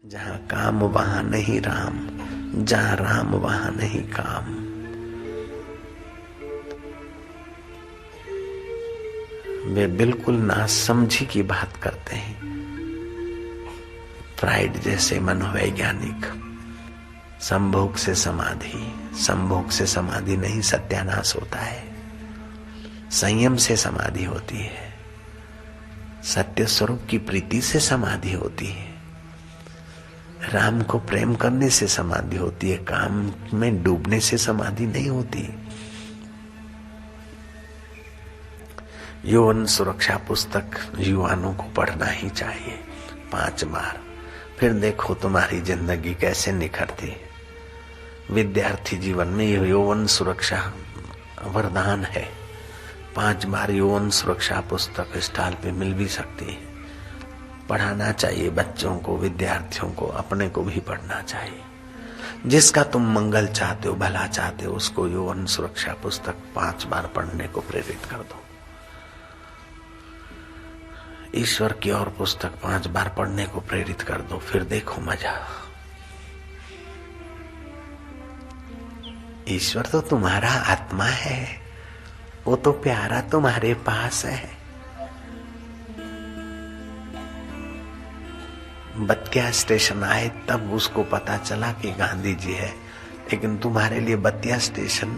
जहाँ काम वहाँ नहीं राम, जहाँ राम वहाँ नहीं काम। वे बिल्कुल नासमझी की बात करते हैं। फ्राइड जैसे मनोवैज्ञानिक संभोग से समाधि, संभोग से समाधि नहीं, सत्यानाश होता है। संयम से समाधि होती है, सत्य स्वरूप की प्रीति से समाधि होती है, राम को प्रेम करने से समाधि होती है, काम में डूबने से समाधि नहीं होती। यौवन सुरक्षा पुस्तक युवाओं को पढ़ना ही चाहिए 5 बार, फिर देखो तुम्हारी जिंदगी कैसे निखरती है। विद्यार्थी जीवन में यौवन सुरक्षा वरदान है। 5 बार यौवन सुरक्षा पुस्तक स्टॉल पे मिल भी सकती है। पढ़ाना चाहिए बच्चों को, विद्यार्थियों को, अपने को भी पढ़ना चाहिए। जिसका तुम मंगल चाहते हो, भला चाहते हो, उसको यौवन सुरक्षा पुस्तक 5 बार पढ़ने को प्रेरित कर दो। ईश्वर की और पुस्तक 5 बार पढ़ने को प्रेरित कर दो, फिर देखो मजा। ईश्वर तो तुम्हारा आत्मा है, वो तो प्यारा तुम्हारे पास है। बतिया स्टेशन आए तब उसको पता चला कि गांधी जी है, लेकिन तुम्हारे लिए बतिया स्टेशन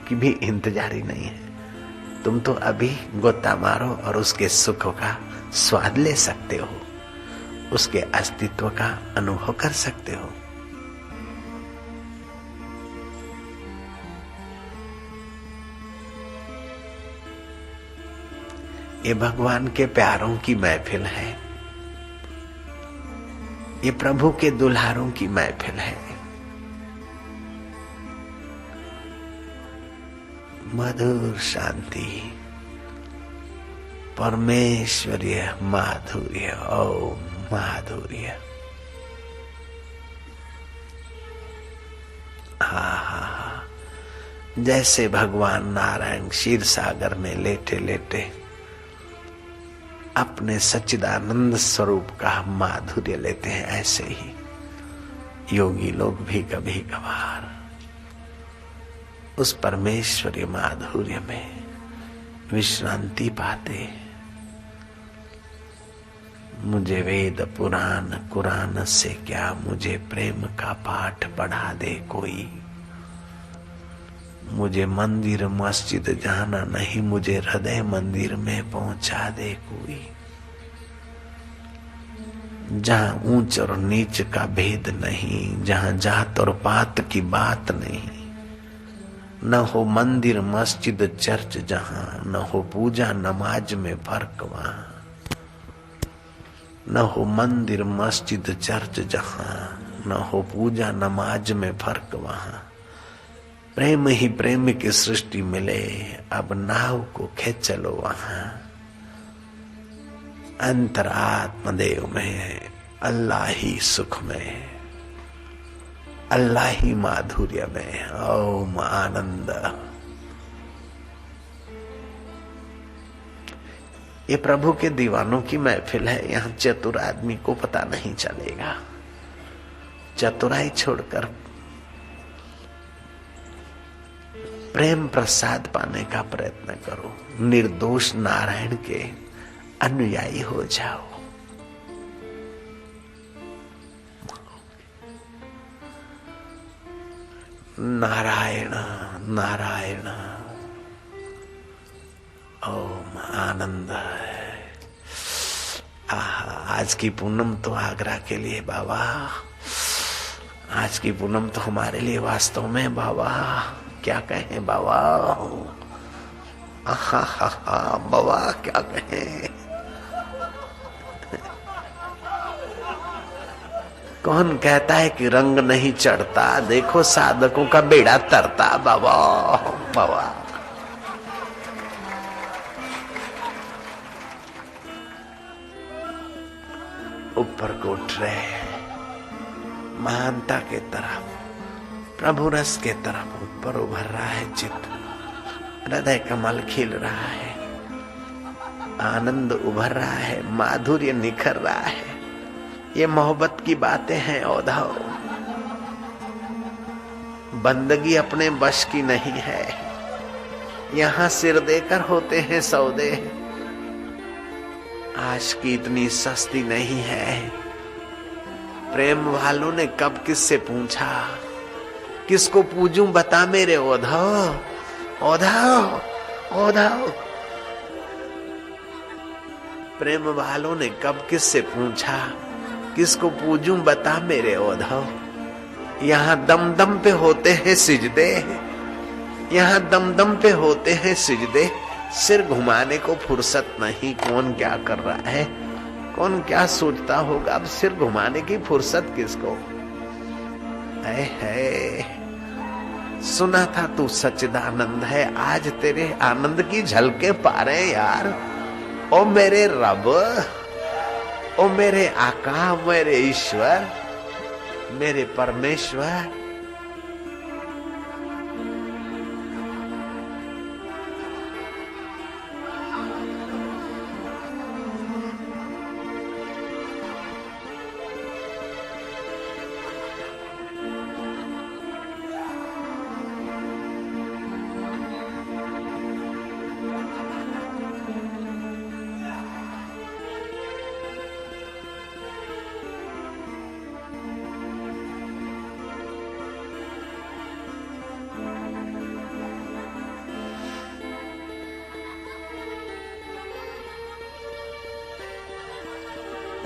की भी इंतजारी नहीं है। तुम तो अभी गोता मारो और उसके सुख का स्वाद ले सकते हो, उसके अस्तित्व का अनुभव कर सकते हो। ये भगवान के प्यारों की महफिल है, ये प्रभु के दुल्हारों की महफिल है। मधुर शांति, परमेश्वरीय माधुर्य, ओम माधुर्य। हा, जैसे भगवान नारायण क्षीर सागर में लेटे लेटे अपने सच्चिदानंद स्वरूप का माधुर्य लेते हैं, ऐसे ही योगी लोग भी कभी कभार उस परमेश्वरीय माधुर्य में विश्रांति पाते। मुझे वेद पुराण कुरान से क्या, मुझे प्रेम का पाठ पढ़ा दे कोई। मुझे मंदिर मस्जिद जाना नहीं, मुझे हृदय मंदिर में पहुंचा दे कोई। जहां ऊंच और नीच का भेद नहीं, जहां जात और पात की बात नहीं, न हो मंदिर मस्जिद चर्च जहां, न हो पूजा नमाज में फर्क वहां। न हो मंदिर मस्जिद चर्च जहां, न हो पूजा नमाज में फर्क वहां। प्रेम ही प्रेम की सृष्टि मिले, अब नाव को खेचलो वहां। अंतरात्म देव में, अल्लाह ही सुख में, अल्लाह ही माधुर्य में। ओम आनंद। ये प्रभु के दीवानों की महफिल है। यहाँ चतुर आदमी को पता नहीं चलेगा। चतुराई छोड़कर प्रेम प्रसाद पाने का प्रयत्न करो। निर्दोष नारायण के अनुयायी हो जाओ। नारायण नारायण, ओम आनंद। आज की पूनम तो आगरा के लिए बाबा, आज की पूनम तो हमारे लिए वास्तव में बाबा, क्या कहें बाबा। बाबा क्या कहें। कौन कहता है कि रंग नहीं चढ़ता, देखो साधकों का बेड़ा तरता। बाबा बाबा, ऊपर को उठ रहे महानता के तरफ, प्रभु रस के तरफ ऊपर उभर रहा है चित्त। हृदय कमल खिल रहा है, आनंद उभर रहा है, माधुर्य निखर रहा है। ये मोहब्बत की बातें हैं उद्धव। बंदगी अपने बश की नहीं है। यहां सिर देकर होते हैं सौदे। आशिकी इतनी सस्ती नहीं है। प्रेम वालों ने कब किससे पूछा, किसको पूजूं बता मेरे उद्धव, उद्धव, उद्धव। प्रेम वालों ने कब किससे पूछा, किसको पूजूं बता मेरे उद्धव। यहाँ दम दम पे होते हैं सिजदे, यहाँ दम दम पे होते हैं सिजदे। सिर घुमाने को फुर्सत नहीं। कौन क्या कर रहा है, कौन क्या सोचता होगा, अब सिर घुमाने की फुर्सत किसको है। सुना था तू सच्चिदानंद है, आज तेरे आनंद की झलके पा रहे यार। ओ मेरे रब, ओ मेरे आका, मेरे ईश्वर, मेरे परमेश्वर।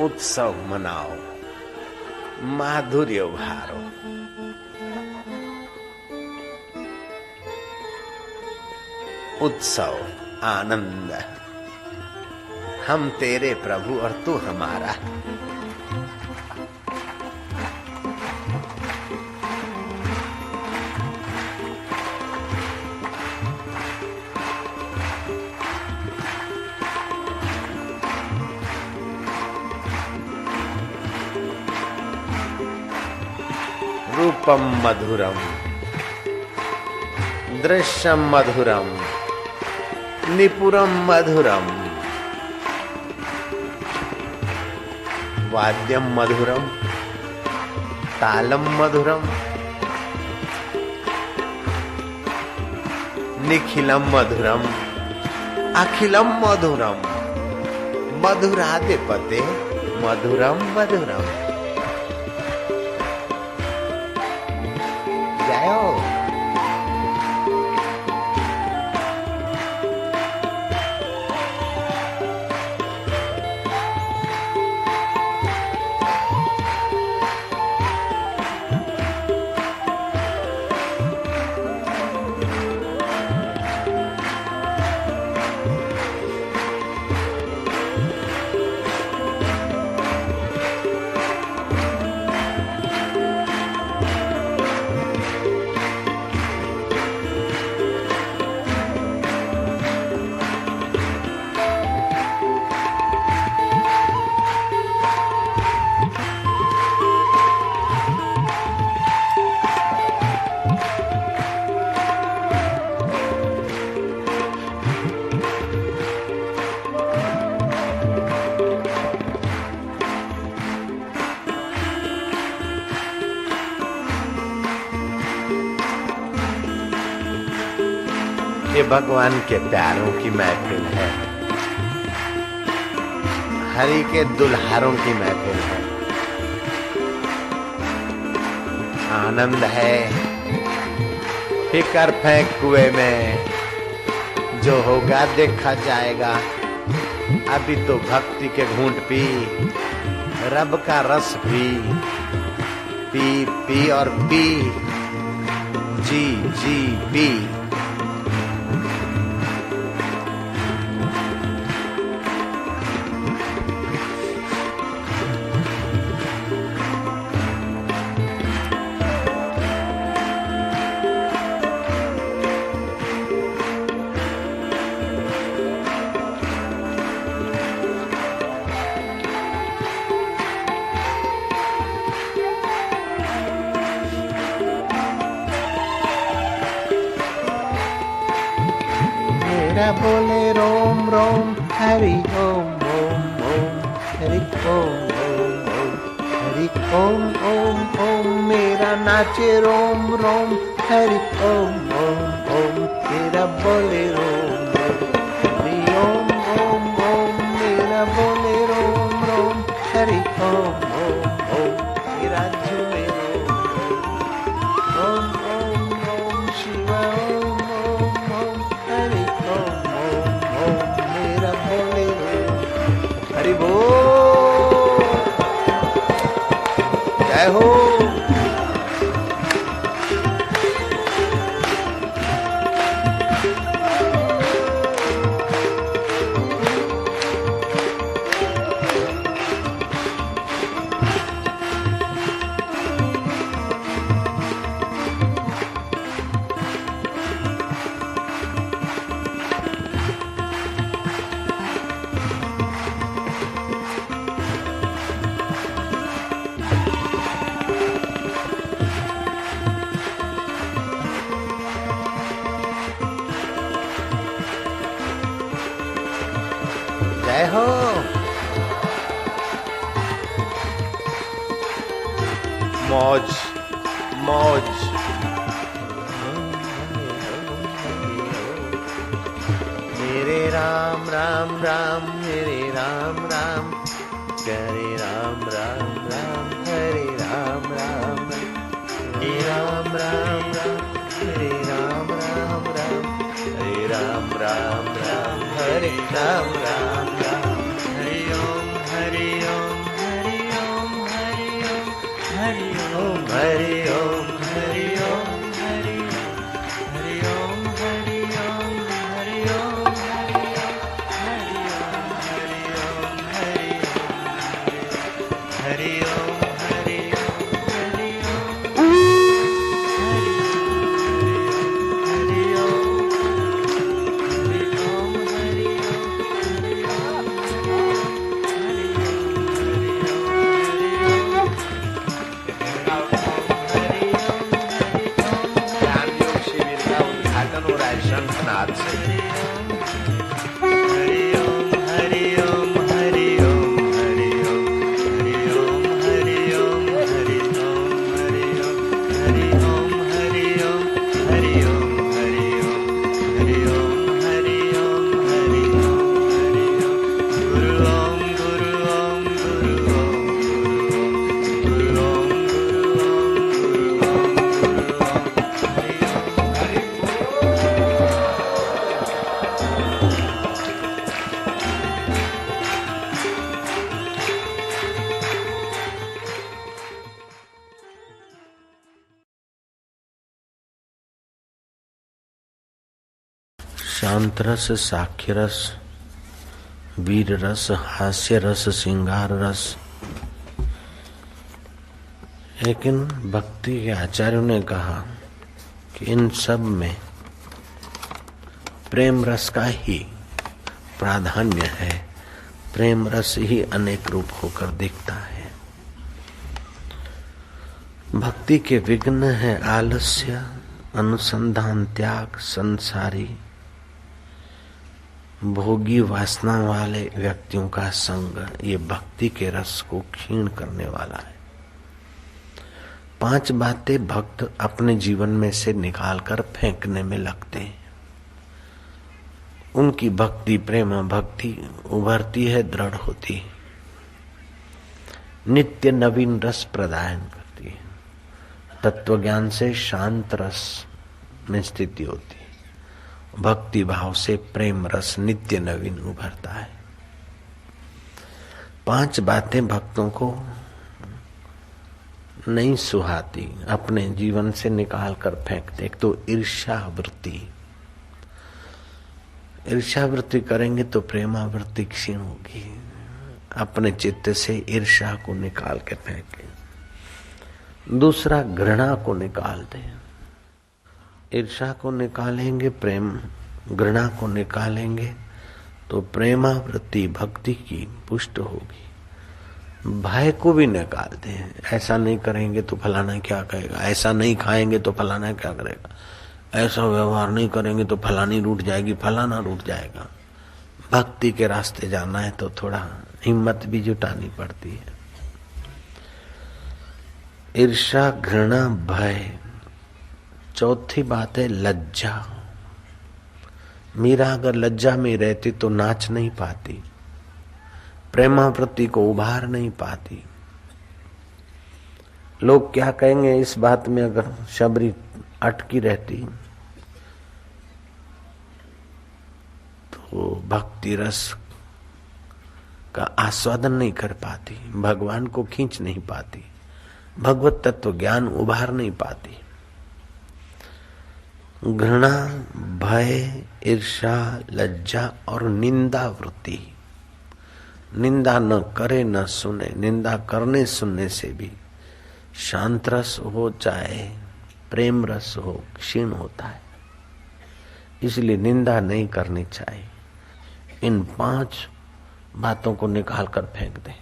उत्सव मनाओ, माधुर्य उभारो। उत्सव, आनंद। हम तेरे प्रभु और तू हमारा। रूपम मधुरम, दृश्यम मधुरम, निपुरम मधुरम, वाद्यम मधुरम, तालम मधुरम, निखिलम मधुरम, अखिलम मधुरम, मधुराधिपते मधुरम मधुरम। ये भगवान के प्यारों की महफिल है, हरि के दुल्हारों की महफिल है। आनंद है, फिकर फेंक कुएं में, जो होगा देखा जाएगा। अभी तो भक्ति के घूंट पी, रब का रस पी, पी पी और पी, जी जी पी। बोले रोम रोम हरि ओम ओम ओम हरि ओम ओम ओम। ओम ओम ओम मेरा नाचे रोम रोम हरि ओम ओम ओम मेरा बोले रोम हरि ओम ओम ओम मेरा बोले रोम रोम हरि ओम ओम ओम मेरा झूमे रोम ओम ओम शिव ओम ओम ओम हरि ओम ओम ओम मेरा बोले रोम हरि बोल जय हो। जय हो। मौज मौज मेरे राम राम राम मेरे राम राम हरे राम राम राम हरे राम राम हरे राम राम राम हरे राम राम राम हरे राम राम राम हरे राम राम राम हरि ओम हरि ओम हरि ओम हरि ओम हरि ओम हरि ओम हरि ओम हरि ओम हरि ओम हरि ओम हरि ओम हरि ओम हरि ओम हरि शंखनाद से हरि ओम हरि ओम हरि ओम हरि ओम हरि ओम हरि ओम हरि ओम हरि ओम हरि ओम हरि ओम हरि ओम हरि ओम हरि ओम हरि ओम हरि ओम हरि ओम गुरु ओम गुरु ओम गुरु ओम गुरु ओम गुरु ओम गुरु ओम गुरु ओम हरि ओम हरि शांत रस, साख्य रस, वीर रस, हास्य रस, श्रृंगार रस। लेकिन भक्ति के आचार्यों ने कहा कि इन सब में प्रेम रस का ही प्राधान्य है। प्रेम रस ही अनेक रूप होकर दिखता है। भक्ति के विघ्न है आलस्य, अनुसंधान, त्याग, संसारी भोगी वासना वाले व्यक्तियों का संग। ये भक्ति के रस को क्षीण करने वाला है। 5 बातें भक्त अपने जीवन में से निकालकर फेंकने में लगते हैं। उनकी भक्ति, प्रेम भक्ति उभरती है, दृढ़ होती है, नित्य नवीन रस प्रदान करती है। तत्व ज्ञान से शांत रस में स्थिति होती है। भक्ति भाव से प्रेम रस नित्य नवीन उभरता है। 5 बातें भक्तों को नहीं सुहाती, अपने जीवन से निकाल कर फेंकते। एक तो ईर्ष्यावृत्ति। ईर्ष्यावृत्ति करेंगे तो प्रेमावृत्ति क्षीण होगी। अपने चित्त से ईर्ष्या को निकाल के फेंके। दूसरा, घृणा को निकाल दें। ईर्ष्या को निकालेंगे, प्रेम घृणा को निकालेंगे तो प्रेमावृत्ति भक्ति की पुष्ट होगी। भय को भी निकाल दें। ऐसा नहीं करेंगे तो फलाना क्या कहेगा, ऐसा नहीं खाएंगे तो फलाना क्या करेगा, ऐसा व्यवहार नहीं करेंगे तो फलानी रूठ जाएगी, फलाना रूठ जाएगा। भक्ति के रास्ते जाना है तो थोड़ा हिम्मत भी जुटानी पड़ती है। ईर्ष्या, घृणा, भय। चौथी बात है लज्जा। मीरा अगर लज्जा में रहती तो नाच नहीं पाती, प्रेमावृत्ति को उभार नहीं पाती। लोग क्या कहेंगे इस बात में अगर शबरी अटकी रहती तो भक्ति रस का आस्वादन नहीं कर पाती, भगवान को खींच नहीं पाती, भगवत तत्व ज्ञान उभार नहीं पाती। घृणा, भय, ईर्ष्या, लज्जा और निंदा वृत्ति। निंदा न करे न सुने, निंदा करने सुनने से भी शांत रस हो चाहे प्रेम रस हो क्षीण होता है, इसलिए निंदा नहीं करनी चाहिए। इन 5 बातों को निकाल कर फेंक दे।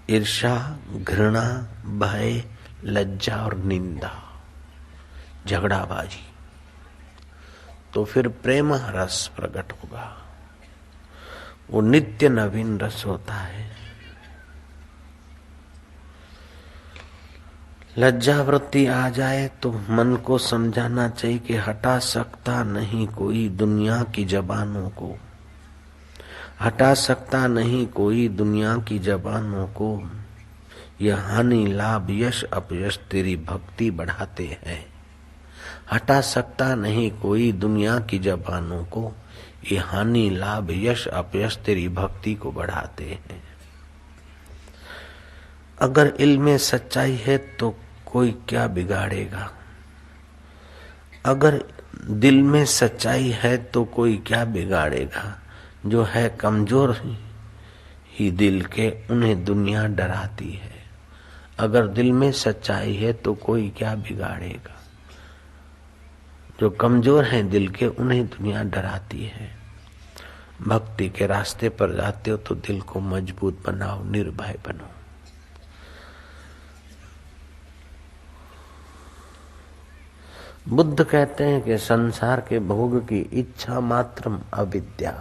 ईर्ष्या, घृणा, भय, लज्जा और निंदा, झगड़ाबाजी, तो फिर प्रेम रस प्रकट होगा। वो नित्य नवीन रस होता है। लज्जा वृत्ति आ जाए तो मन को समझाना चाहिए कि हटा सकता नहीं कोई दुनिया की जबानों को, हटा सकता नहीं कोई दुनिया की जबानों को। यह हानि लाभ यश अपयश तेरी भक्ति बढ़ाते हैं। हटा सकता नहीं कोई दुनिया की जबानों को, ये हानि लाभ यश अपयश तेरी भक्ति को बढ़ाते हैं। अगर इल्म में सच्चाई है तो कोई क्या बिगाड़ेगा, अगर दिल में सच्चाई है तो कोई क्या बिगाड़ेगा। जो है कमजोर ही दिल के उन्हें दुनिया डराती है। अगर दिल में सच्चाई है तो कोई क्या बिगाड़ेगा। जो कमजोर हैं दिल के उन्हें दुनिया डराती है। भक्ति के रास्ते पर जाते हो तो दिल को मजबूत बनाओ, निर्भय बनो। बुद्ध कहते हैं कि संसार के भोग की इच्छा मात्र अविद्या।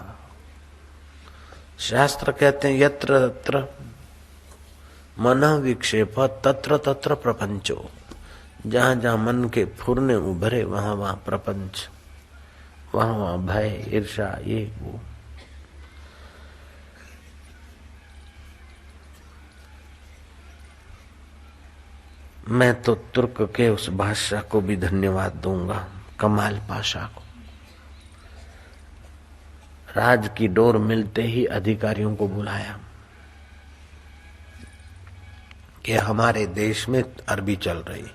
शास्त्र कहते हैं यत्र तत्र मनः विक्षेप तत्र तत्र प्रपंचो। जहां जहां मन के फुरने उभरे वहां वहां प्रपंच, वहां वहां भय, ईर्ष्या, ये वो। मैं तो तुर्क के उस बादशाह को भी धन्यवाद दूंगा, कमाल पाशा को। राज की डोर मिलते ही अधिकारियों को बुलाया कि हमारे देश में अरबी चल रही,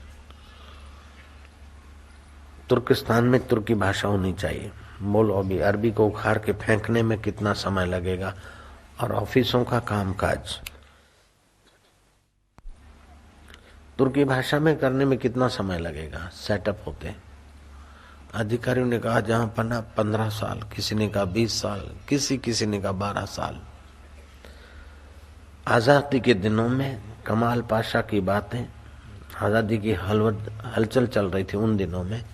तुर्किस्तान में तुर्की भाषा होनी चाहिए। बोलो अभी अरबी को उखाड़ के फेंकने में कितना समय लगेगा, और ऑफिसों का कामकाज तुर्की भाषा में करने में कितना समय लगेगा, सेटअप होते। अधिकारियों ने कहा जहां पना 15 साल, किसी ने कहा 20 साल, किसी ने कहा 12 साल। आजादी के दिनों में कमाल पाशा की बातें, आजादी की हलचल चल रही थी उन दिनों में,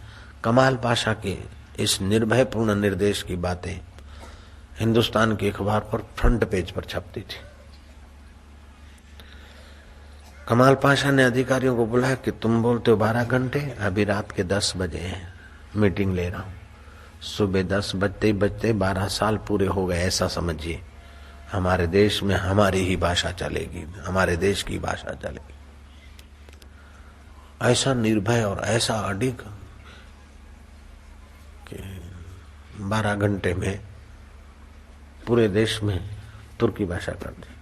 कमाल पाशा के इस निर्भय पूर्ण निर्देश की बातें हिंदुस्तान के अखबार पर फ्रंट पेज पर छपती थी। कमाल पाशा ने अधिकारियों को बुलाया कि तुम बोलते हो 12 घंटे, अभी रात के 10 बजे हैं, मीटिंग ले रहा हूं। सुबह 10 बजते 12 साल पूरे हो गए, ऐसा समझिए। हमारे देश में हमारी ही भाषा चलेगी, हमारे देश की भाषा चलेगी। ऐसा निर्भय और ऐसा अडिग कि 12 घंटे में पूरे देश में तुर्की भाषा कर दी।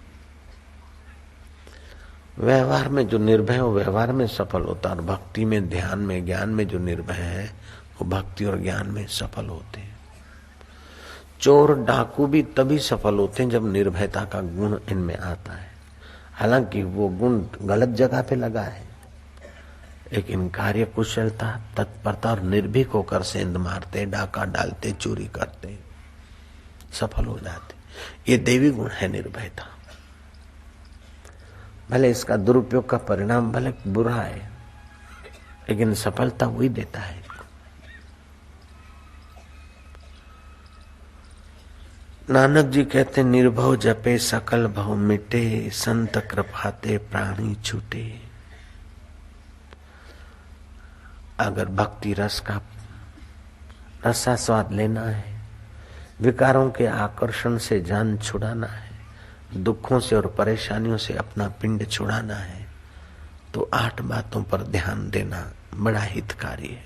व्यवहार में जो निर्भय हो व्यवहार में सफल होता, और भक्ति में, ध्यान में, ज्ञान में जो निर्भय है वो भक्ति और ज्ञान में सफल होते हैं। चोर डाकू भी तभी सफल होते हैं जब निर्भयता का गुण इनमें आता है। हालांकि वो गुण गलत जगह पे लगा है, लेकिन कार्य कुशलता, तत्परता और निर्भीक होकर सेंध मारते, डाका डालते, चोरी करते, सफल हो जाते। ये देवी गुण है निर्भयता। भले इसका दुरुपयोग का परिणाम भले बुरा है, लेकिन सफलता वही देता है। नानक जी कहते निर्भव जपे सकल भव मिटे, संत कृपाते प्राणी छूटे। अगर भक्ति रस का रसास्वाद लेना है, विकारों के आकर्षण से जान छुड़ाना है, दुखों से और परेशानियों से अपना पिंड छुड़ाना है, तो 8 बातों पर ध्यान देना बड़ा हितकारी है।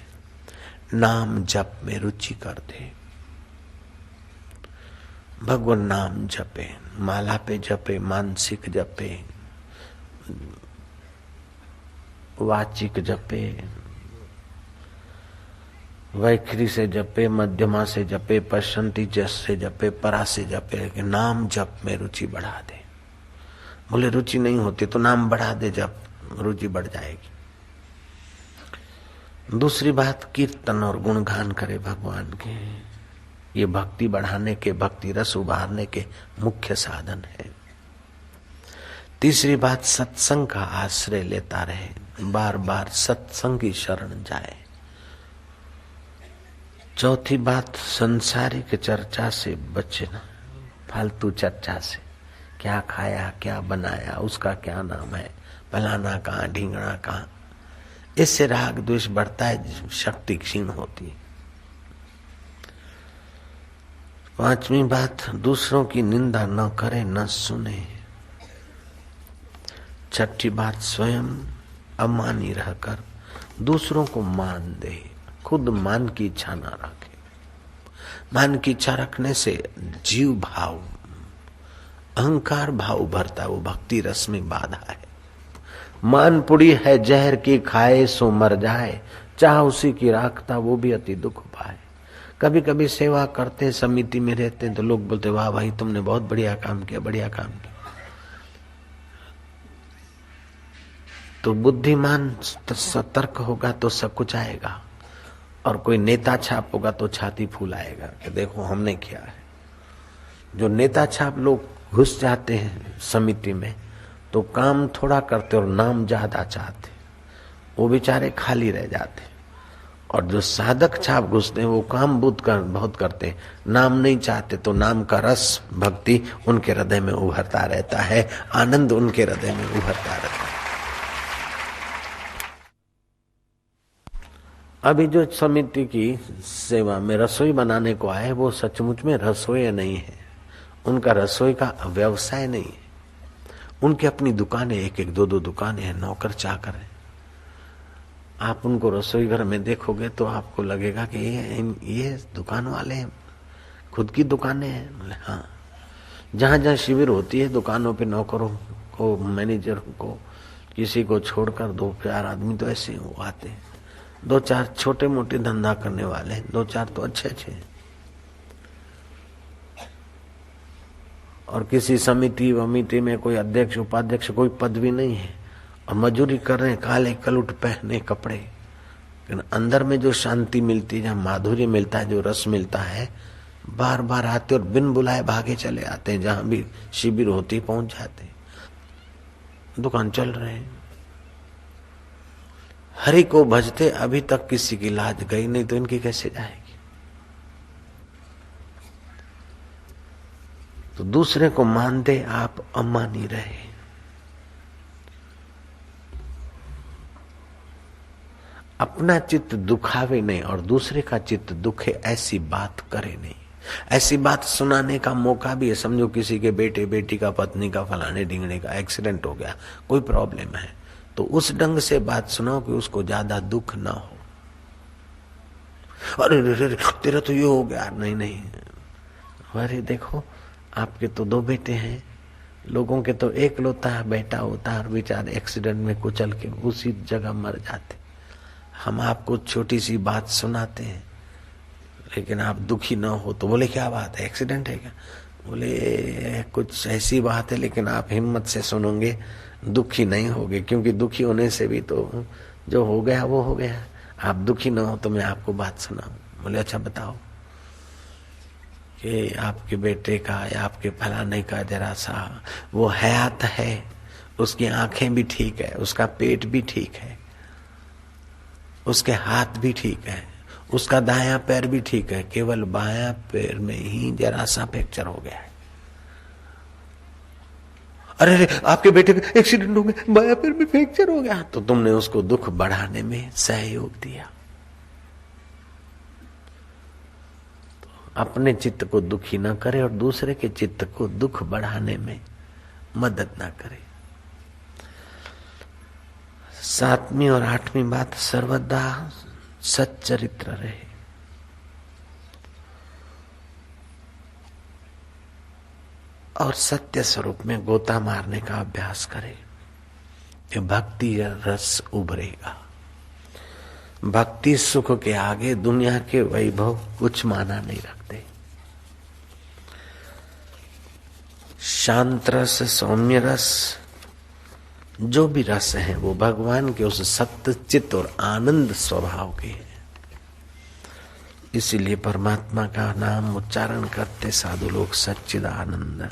नाम जप में रुचि कर दे। भगवान नाम जपे, माला पे जपे, मानसिक जपे, वाचिक जपे, वैखरी से जपे, मध्यमा से जपे, पश्चंती जस से जपे, परा से जपे, लेकिन नाम जप में रुचि बढ़ा दे। बोले रुचि नहीं होती तो नाम बढ़ा दे, जप रुचि बढ़ जाएगी। दूसरी बात, कीर्तन और गुणगान करे भगवान के। ये भक्ति बढ़ाने के, भक्ति रस उभारने के मुख्य साधन है। तीसरी बात, सत्संग का आश्रय लेता रहे, बार बार सत्संग की शरण जाए। चौथी बात, संसारिक चर्चा से बचना, फालतू चर्चा से। क्या खाया, क्या बनाया, उसका क्या नाम है, फलाना कहाँ, ढींगना कहाँ। इससे राग द्वेष बढ़ता है, शक्ति क्षीण होती है। पांचवी बात, दूसरों की निंदा न करे, न सुने। छठी बात, स्वयं अमानी रहकर दूसरों को मान दे, खुद मान की इच्छा ना रखे। मान की इच्छा रखने से जीव भाव, अहंकार भाव भरता है, वो भक्ति रस में बाधा है। मान पुड़ी है जहर की खाए सो मर जाए, चाह उसी की राखता वो भी अति दुख पाए। कभी कभी सेवा करते, समिति में रहते हैं तो लोग बोलते वाह भाई तुमने बहुत बढ़िया काम किया, बढ़िया काम किया। तो बुद्धिमान सतर्क होगा तो सब कुछ आएगा, और कोई नेता छाप होगा तो छाती फूलाएगा कि देखो हमने किया है। जो नेता छाप लोग घुस जाते हैं समिति में तो काम थोड़ा करते और नाम ज्यादा चाहते, वो बेचारे खाली रह जाते। और जो साधक छाप घुसते हैं वो काम बहुत करते, नाम नहीं चाहते, तो नाम का रस भक्ति उनके हृदय में उभरता रहता है, आनंद उनके हृदय में उभरता रहता है। अभी जो समिति की सेवा में रसोई बनाने को आए वो सचमुच में रसोई नहीं है, उनका रसोई का व्यवसाय नहीं है। उनकी अपनी दुकानें, एक एक दो दो दुकानें हैं, नौकर चाकर है। आप उनको रसोई घर में देखोगे तो आपको लगेगा कि ये दुकान वाले हैं, खुद की दुकानें हैं। बोले हाँ, जहाँ जहाँ शिविर होती है दुकानों पे नौकरों को, मैनेजर को, किसी को छोड़कर 2-4 आदमी तो ऐसे वो आते हैं। 2-4 छोटे मोटे धंधा करने वाले, 2-4 तो अच्छे अच्छे। और किसी समिति वमिति में कोई अध्यक्ष उपाध्यक्ष कोई पदवी नहीं है, और मजूरी कर रहे हैं, काले कलुट पहने कपड़े। लेकिन अंदर में जो शांति मिलती है, जहाँ माधुर्य मिलता है, जो रस मिलता है, बार बार आते और बिन बुलाए भागे चले आते हैं। जहां भी शिविर होती पहुंच जाते, दुकान चल रहे हैं। हरि को भजते अभी तक किसी की लाज गई नहीं, तो इनकी कैसे जाएगी। तो दूसरे को मान दे, आप अमानी रहे। अपना चित्त दुखावे नहीं और दूसरे का चित्त दुखे ऐसी बात करे नहीं। ऐसी बात सुनाने का मौका भी है। समझो किसी के बेटे बेटी का, पत्नी का, फलाने ढिंगने का एक्सीडेंट हो गया, कोई प्रॉब्लम है, तो उस ढंग से बात सुनाओ कि उसको ज्यादा दुख ना हो। अरे तेरा तो ये हो गया, नहीं, अरे देखो आपके तो 2 बेटे हैं, लोगों के तो एक लौता बेटा होता है, बेचारे एक्सीडेंट में कुचल के उसी जगह मर जाते। हम आपको छोटी सी बात सुनाते हैं लेकिन आप दुखी ना हो। तो बोले क्या बात है, एक्सीडेंट है क्या? बोले कुछ ऐसी बात है, लेकिन आप हिम्मत से सुनोगे, दुखी नहीं होगे, क्योंकि दुखी होने से भी तो जो हो गया वो हो गया। आप दुखी ना हो तो मैं आपको बात सुनाऊं। बोले अच्छा बताओ कि आपके बेटे का या आपके फलाने का जरा सा वो हयात है, उसकी आंखें भी ठीक है, उसका पेट भी ठीक है, उसके हाथ भी ठीक है, उसका दायां पैर भी ठीक है, केवल बायां पैर में ही जरा सा फ्रैक्चर हो गया है। अरे आपके बेटे का एक्सीडेंट हो गया, बायां पैर में फ्रैक्चर हो गया, तो तुमने उसको दुख बढ़ाने में सहयोग दिया। अपने चित्त को दुखी न करे और दूसरे के चित्त को दुख बढ़ाने में मदद न करे। 7वीं और 8वीं बात, सर्वदा सच्चरित्र रहे। और सत्य स्वरूप में गोता मारने का अभ्यास करे कि भक्ति रस उभरेगा। भक्ति सुख के आगे दुनिया के वैभव कुछ माना नहीं रखते। शांत रस, सौम्य रस, जो भी रस है वो भगवान के उस सत्य चित्त और आनंद स्वभाव के हैं। इसीलिए परमात्मा का नाम उच्चारण करते साधु लोग सच्चिदानंद।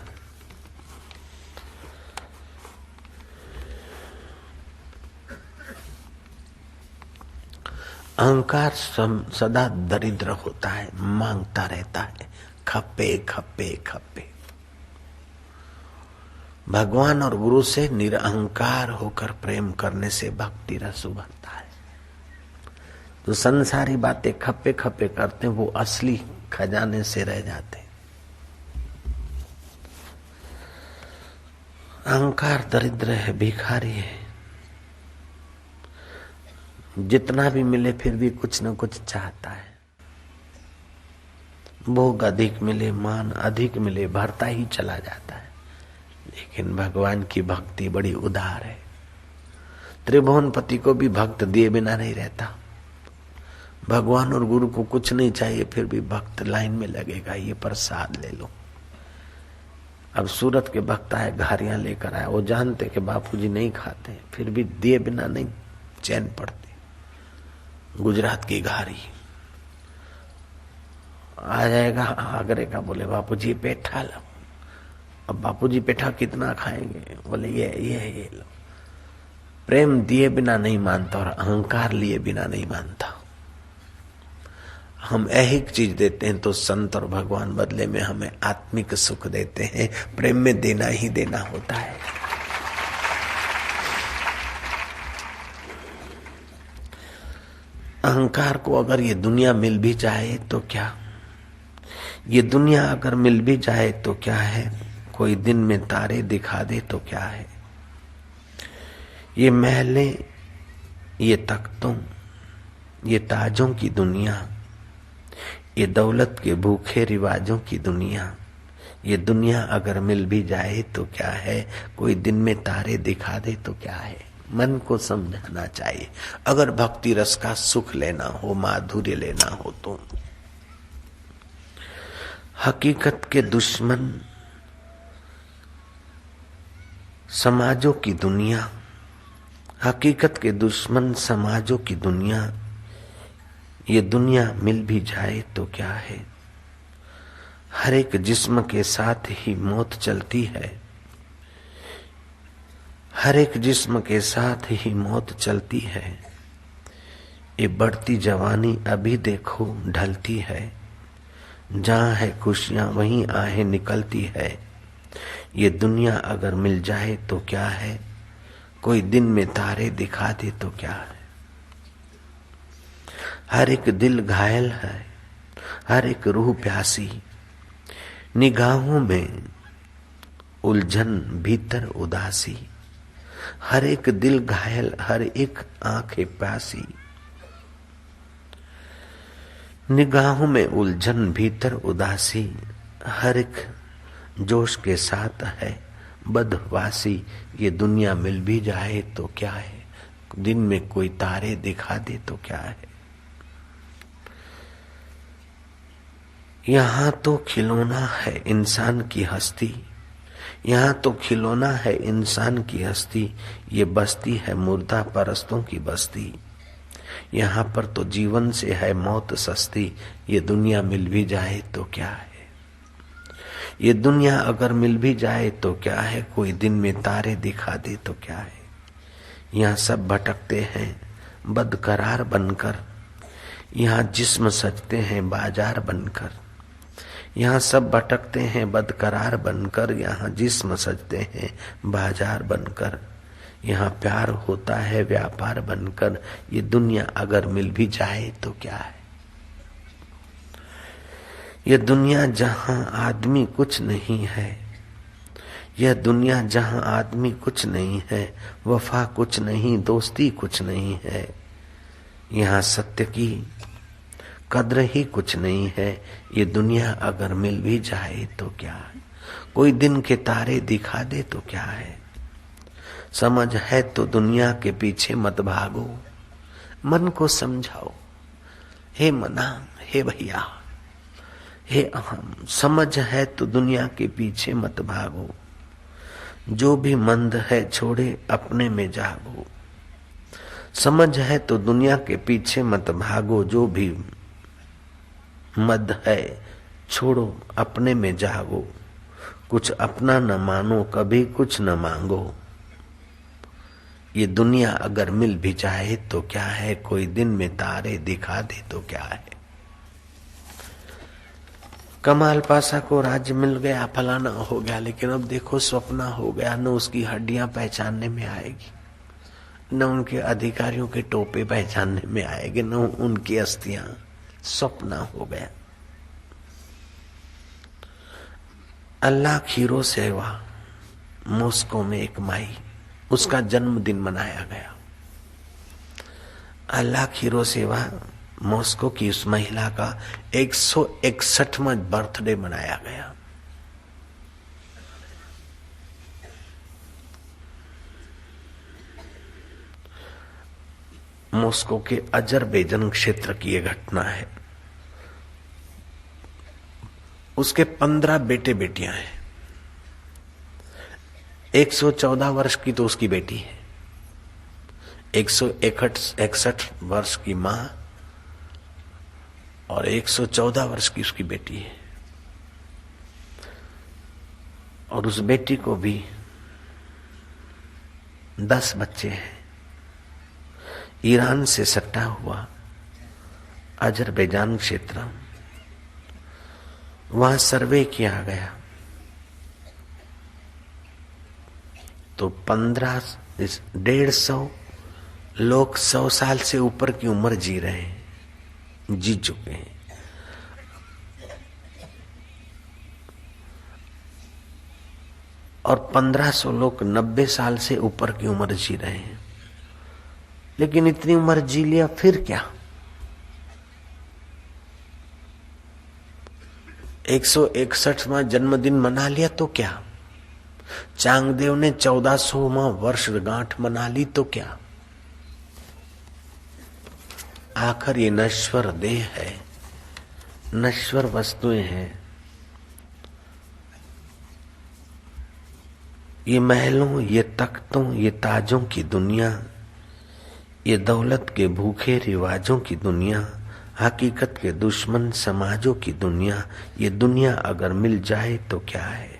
अहंकार सदा दरिद्र होता है, मांगता रहता है, खप्पे खप्पे खप्पे। भगवान और गुरु से निरअहंकार होकर प्रेम करने से भक्ति रस उभरता है। तो संसारी बातें खप्पे खप्पे करते हैं, वो असली खजाने से रह जाते। अहंकार दरिद्र है, भिखारी है। जितना भी मिले फिर भी कुछ न कुछ चाहता है। भोग अधिक मिले, मान अधिक मिले, भरता ही चला जाता है। लेकिन भगवान की भक्ति बड़ी उदार है। त्रिभुवनपति को भी भक्त दिए बिना नहीं रहता। भगवान और गुरु को कुछ नहीं चाहिए, फिर भी भक्त लाइन में लगेगा, ये प्रसाद ले लो। अब सूरत के भक्त आए, घारियां लेकर आए, वो जानते कि बापूजी नहीं खाते, फिर भी दिए बिना नहीं चैन पड़ती। गुजरात की घारी आ जाएगा आगरे का, बोले बापूजी पेठा लो। अब बापूजी पेठा कितना खाएंगे, बोले ये लो। प्रेम दिए बिना नहीं मानता और अहंकार लिए बिना नहीं मानता। हम ऐहिक चीज देते हैं तो संत और भगवान बदले में हमें आत्मिक सुख देते हैं। प्रेम में देना ही देना होता है। अहंकार को अगर ये दुनिया मिल भी जाए तो क्या, ये दुनिया अगर मिल भी जाए तो क्या है, कोई दिन में तारे दिखा दे तो क्या है। ये महलें, ये तख्तों, ये ताजों की दुनिया, ये दौलत के भूखे रिवाजों की दुनिया, ये दुनिया अगर मिल भी जाए तो क्या है, कोई दिन में तारे दिखा दे तो क्या है। मन को समझाना चाहिए। अगर भक्ति रस का सुख लेना हो, माधुर्य लेना हो तो हकीकत के दुश्मन समाजों की दुनिया, हकीकत के दुश्मन समाजों की दुनिया, ये दुनिया मिल भी जाए तो क्या है। हर एक जिस्म के साथ ही मौत चलती है, हर एक जिस्म के साथ ही मौत चलती है। ये बढ़ती जवानी अभी देखो ढलती है, जहाँ है खुशियाँ वहीं आहें निकलती है। ये दुनिया अगर मिल जाए तो क्या है, कोई दिन में तारे दिखा दे तो क्या है। हर एक दिल घायल है, हर एक रूह प्यासी, निगाहों में उलझन भीतर उदासी। हर एक दिल घायल, हर एक आंखें प्यासी, निगाहों में उलझन भीतर उदासी। हर एक जोश के साथ है बदवासी। ये दुनिया मिल भी जाए तो क्या है, दिन में कोई तारे दिखा दे तो क्या है। यहाँ तो खिलौना है इंसान की हस्ती, यहाँ तो खिलौना है इंसान की हस्ती। ये बस्ती है मुर्दा परस्तों की बस्ती, यहाँ पर तो जीवन से है मौत सस्ती। ये दुनिया मिल भी जाए तो क्या है, ये दुनिया अगर मिल भी जाए तो क्या है, कोई दिन में तारे दिखा दे तो क्या है। यहाँ सब भटकते हैं बदकरार बनकर, यहाँ जिस्म सजते हैं बाजार बनकर। यहाँ सब भटकते हैं बदकरार बनकर, यहाँ जिस्म सजते हैं बाजार बनकर। यहाँ प्यार होता है व्यापार बनकर। ये दुनिया अगर मिल भी जाए तो क्या है, यह दुनिया जहां आदमी कुछ नहीं है, यह दुनिया जहां आदमी कुछ नहीं है, वफा कुछ नहीं, दोस्ती कुछ नहीं है, यहाँ सत्य की कद्र ही कुछ नहीं है। ये दुनिया अगर मिल भी जाए तो क्या है, कोई दिन के तारे दिखा दे तो क्या है। समझ है तो दुनिया के पीछे मत भागो, मन को समझाओ। हे मना, हे भैया, हे अहम, समझ है तो दुनिया के पीछे मत भागो। जो भी मंद है छोड़े अपने में जागो। समझ है तो दुनिया के पीछे मत भागो। जो भी मद है छोड़ो अपने में जागो। कुछ अपना न मानो, कभी कुछ न मांगो। ये दुनिया अगर मिल भी जाए तो क्या है, कोई दिन में तारे दिखा दे तो क्या है। कमाल पासा को राज्य मिल गया, फलाना हो गया, लेकिन अब देखो स्वप्न हो गया। न उसकी हड्डियां पहचानने में आएगी, न उनके अधिकारियों के टोपे पहचानने में आएंगे, न उनकी अस्थियां। स्वप्न हो गया। अल्लाह खीरो सेवा मॉस्को में एक माई, उसका जन्मदिन मनाया गया। अल्लाह खीरो सेवा मॉस्को की उस महिला का 161वां बर्थडे मनाया गया। मॉस्को के अजरबैजान क्षेत्र की यह घटना है। उसके 15 बेटे बेटियां हैं। 114 वर्ष की तो उसकी बेटी है, 161 वर्ष की मां और 114 वर्ष की उसकी बेटी है। और उस बेटी को भी 10 बच्चे हैं। ईरान से सट्टा हुआ अजरबैजान क्षेत्र, वहां सर्वे किया गया तो 150 लोग 100 साल से ऊपर की उम्र जी रहे हैं, जी चुके हैं। और 1500 लोग 90 साल से ऊपर की उम्र जी रहे हैं। लेकिन इतनी उम्र जी लिया फिर क्या। 161वां जन्मदिन मना लिया तो क्या। चांगदेव ने 1400वां वर्षगांठ मना ली तो क्या। आखिर ये नश्वर देह है, नश्वर वस्तुएं हैं। ये महलों, ये तख्तों, ये ताजों की दुनिया, ये दौलत के भूखे रिवाजों की दुनिया, हकीकत के दुश्मन समाजों की दुनिया। ये दुनिया अगर मिल जाए तो क्या है।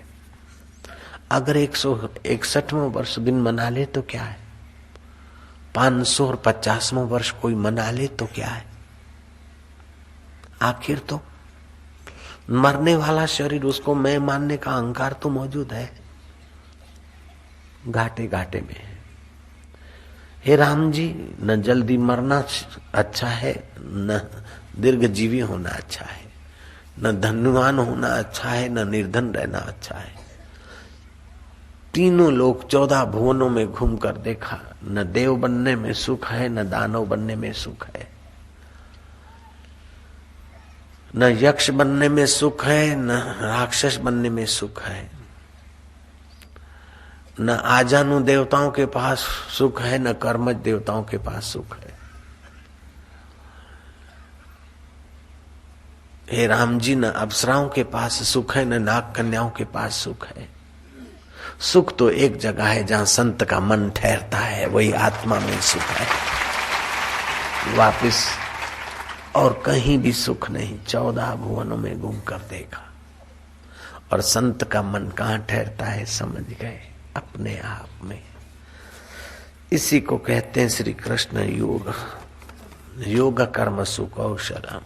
अगर 161वां वर्ष दिन मना ले तो क्या है। 550वां वर्ष कोई मना ले तो क्या है। आखिर तो मरने वाला शरीर, उसको मैं मानने का अहंकार तो मौजूद है, घाटे घाटे में। हे राम जी, न जल्दी मरना अच्छा है, न दीर्घजीवी होना अच्छा है, न धनवान होना अच्छा है, न निर्धन रहना अच्छा है। तीनों लोग 14 भुवनों में घूम कर देखा, न देव बनने में सुख है, न दानव बनने में सुख है, न यक्ष बनने में सुख है, न राक्षस बनने में सुख है, न आजानु देवताओं के पास सुख है, न कर्मज देवताओं के पास सुख है। हे राम जी, न अप्सराओं के पास सुख है, न नाग कन्याओं के पास सुख है। सुख तो एक जगह है जहां संत का मन ठहरता है, वही आत्मा में सुख है। वापिस और कहीं भी सुख नहीं। 14 भुवनों में घूम कर देखा और संत का मन कहाँ ठहरता है, समझ गए अपने आप में। इसी को कहते हैं श्री कृष्ण योग। योग कर्म सुकौशलम।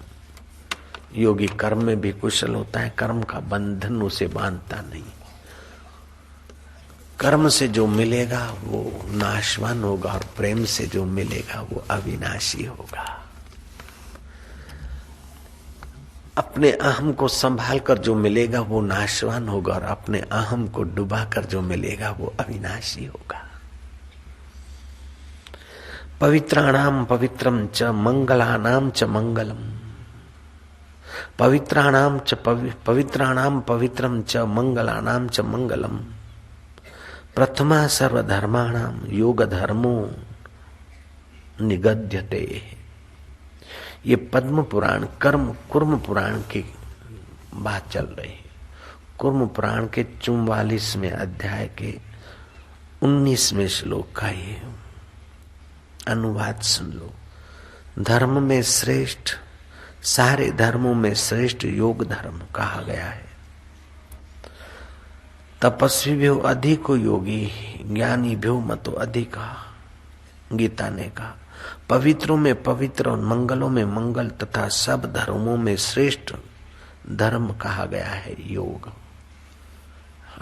योगी कर्म में भी कुशल होता है, कर्म का बंधन उसे बांधता नहीं। कर्म से जो मिलेगा वो नाशवान होगा और प्रेम से जो मिलेगा वो अविनाशी होगा। अपने अहम को संभाल कर जो मिलेगा वो नाशवान होगा और अपने अहम को डुबा कर जो मिलेगा वो अविनाशी होगा। पवित्राणाम पवित्रम च मंगलानाम च मंगलम, पवित्राणाम पवित्रम च मंगलानाम च मंगलम। प्रथमा सर्वधर्माणाम योग धर्मो निगद्यते। ये पद्म पुराण कुर्म पुराण की बात चल रही है। कुर्म पुराण के 44वें अध्याय के 19वें श्लोक का ये अनुवाद सुन लो। धर्म में श्रेष्ठ, सारे धर्मों में श्रेष्ठ योग धर्म कहा गया है। तपस्वी भी हो अधिको योगी, ज्ञानी भी हो मतो अधिका, गीता ने कहा। पवित्रों में पवित्र और मंगलों में मंगल तथा सब धर्मों में श्रेष्ठ धर्म कहा गया है योग।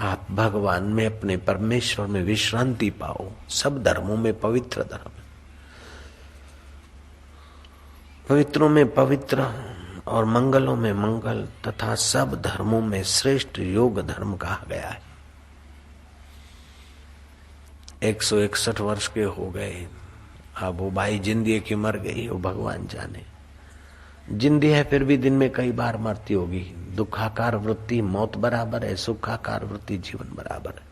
आप भगवान में, अपने परमेश्वर में विश्रांति पाओ। सब धर्मों में पवित्र धर्म, पवित्रों में पवित्र और मंगलों में मंगल तथा सब धर्मों में श्रेष्ठ योग धर्म कहा गया है। 161 वर्ष के हो गए। अब वो बाई जिंदी की मर गई, वो भगवान जाने। जिंदी है फिर भी दिन में कई बार मरती होगी। दुखाकार वृत्ति मौत बराबर है, सुखाकार वृत्ति जीवन बराबर है।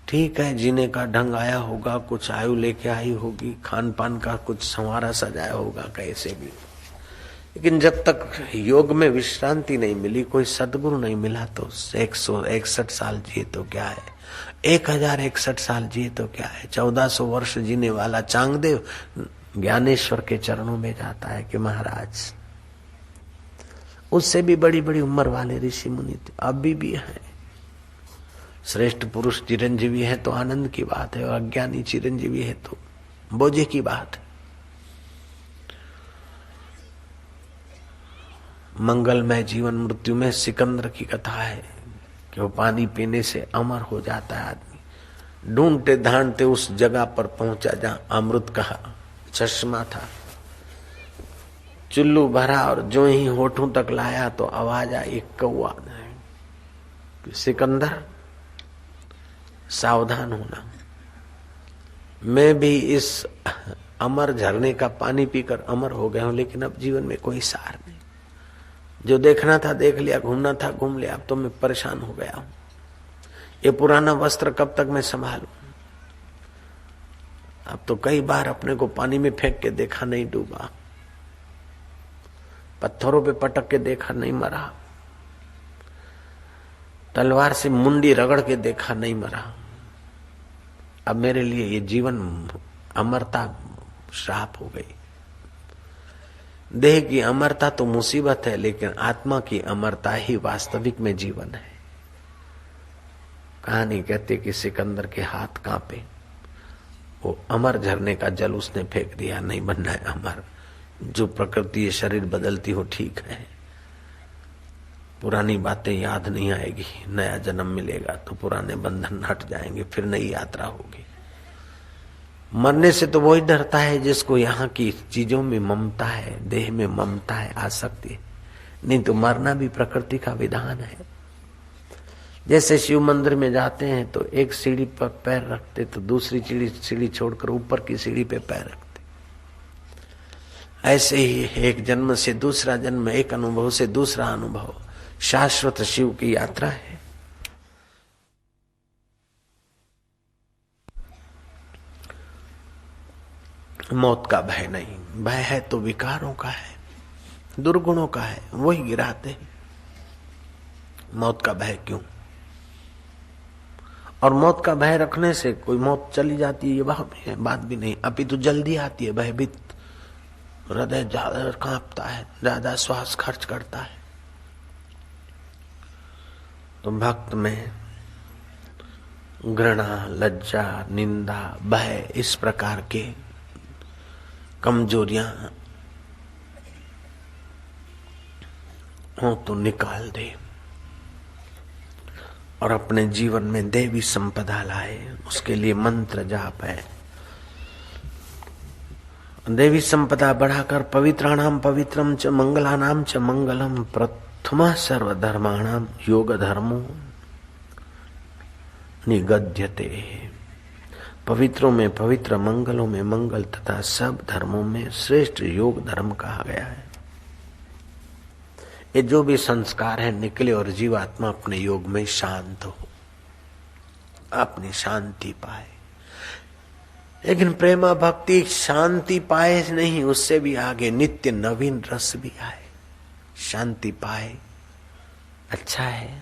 ठीक है, जीने का ढंग आया होगा, कुछ आयु लेके आई होगी, खान पान का कुछ संवारा सजाया होगा कैसे भी, लेकिन जब तक योग में विश्रांति नहीं मिली, कोई सदगुरु नहीं मिला, तो 161 साल जिए तो क्या है, 1061 साल जिए तो क्या है। 1400 वर्ष जीने वाला चांगदेव ज्ञानेश्वर के चरणों में जाता है कि महाराज, उससे भी बड़ी बड़ी उम्र वाले ऋषि मुनि अभी भी हैं। श्रेष्ठ पुरुष चिरंजीवी है तो आनंद की बात है, और अज्ञानी चिरंजीवी है तो बोझे की बात है। मंगलमय जीवन मृत्यु में सिकंदर की कथा है कि वो पानी पीने से अमर हो जाता है आदमी। ढूंढते ढांढते उस जगह पर पहुंचा जहां अमृत का चश्मा था। चुल्लू भरा और जो ही होठों तक लाया तो आवाज आई, एक कौवा, सिकंदर सावधान होना, मैं भी इस अमर झरने का पानी पीकर अमर हो गया हूं, लेकिन अब जीवन में कोई सार नहीं। जो देखना था देख लिया, घूमना था घूम लिया, अब तो मैं परेशान हो गया हूं। ये पुराना वस्त्र कब तक मैं संभालूं? अब तो कई बार अपने को पानी में फेंक के देखा, नहीं डूबा। पत्थरों पे पटक के देखा, नहीं मरा। तलवार से मुंडी रगड़ के देखा, नहीं मरा। अब मेरे लिए ये जीवन अमरता श्राप हो गई। देह की अमरता तो मुसीबत है, लेकिन आत्मा की अमरता ही वास्तविक में जीवन है। कहानी कहते कि सिकंदर के हाथ कांपे, वो अमर झरने का जल उसने फेंक दिया। नहीं बनना है अमर, जो प्रकृति ये शरीर बदलती हो ठीक है, पुरानी बातें याद नहीं आएगी। नया जन्म मिलेगा तो पुराने बंधन हट जाएंगे, फिर नई यात्रा होगी। मरने से तो वही डरता है जिसको यहाँ की चीजों में ममता है, देह में ममता है, आसक्ति है। नहीं तो मरना भी प्रकृति का विधान है। जैसे शिव मंदिर में जाते हैं तो एक सीढ़ी पर पैर रखते तो दूसरी सीढ़ी छोड़कर ऊपर की सीढ़ी पे पैर रखते। ऐसे ही एक जन्म से दूसरा जन्म, एक अनुभव से दूसरा अनुभव, शाश्वत शिव की यात्रा है। मौत का भय नहीं, भय है तो विकारों का है, दुर्गुणों का है, वही गिराते हैं। मौत का भय क्यों? और मौत का भय रखने से कोई मौत चली जाती है ये बात भी नहीं, अभी तो जल्दी आती है। भयभीत हृदय ज्यादा कांपता है, ज्यादा श्वास खर्च करता है। तो भक्त में घृणा, लज्जा, निंदा, भय, इस प्रकार के कमजोरियां हो तो निकाल दे और अपने जीवन में देवी संपदा लाए। उसके लिए मंत्र जाप है। देवी संपदा बढ़ाकर पवित्राणाम पवित्रम च मंगलानाम च मंगलम प्रथम सर्वधर्माणाम योग धर्मो निगद्यते। पवित्रों में पवित्र, मंगलों में मंगल तथा सब धर्मों में श्रेष्ठ योग धर्म कहा गया है। ये जो भी संस्कार है निकले और जीवात्मा अपने योग में शांत हो, अपनी शांति पाए। लेकिन प्रेमा भक्ति शांति पाए नहीं, उससे भी आगे नित्य नवीन रस भी आए। शांति पाए अच्छा है,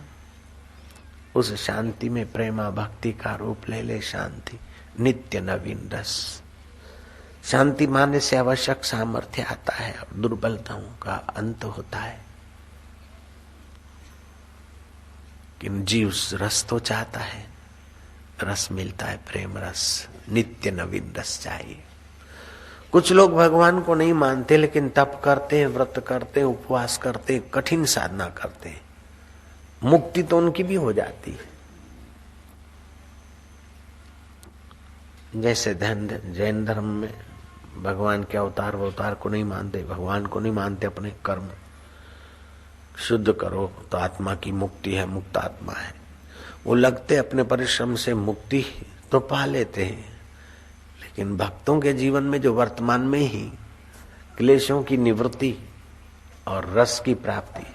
उस शांति में प्रेमा भक्ति का रूप ले ले शांति, नित्य नवीन रस। शांति माने से आवश्यक सामर्थ्य आता है और दुर्बलताओं का अंत होता है। कि जीव रस तो चाहता है, रस मिलता है प्रेम रस, नित्य नवीन रस चाहिए। कुछ लोग भगवान को नहीं मानते लेकिन तप करते हैं, व्रत करते हैं, उपवास करते हैं, कठिन साधना करते हैं, मुक्ति तो उनकी भी हो जाती है। जैसे जैन धर्म में भगवान के अवतार को नहीं मानते, भगवान को नहीं मानते, अपने कर्म शुद्ध करो तो आत्मा की मुक्ति है, मुक्त आत्मा है। वो लगते अपने परिश्रम से मुक्ति तो पा लेते हैं, लेकिन भक्तों के जीवन में जो वर्तमान में ही क्लेशों की निवृत्ति और रस की प्राप्ति,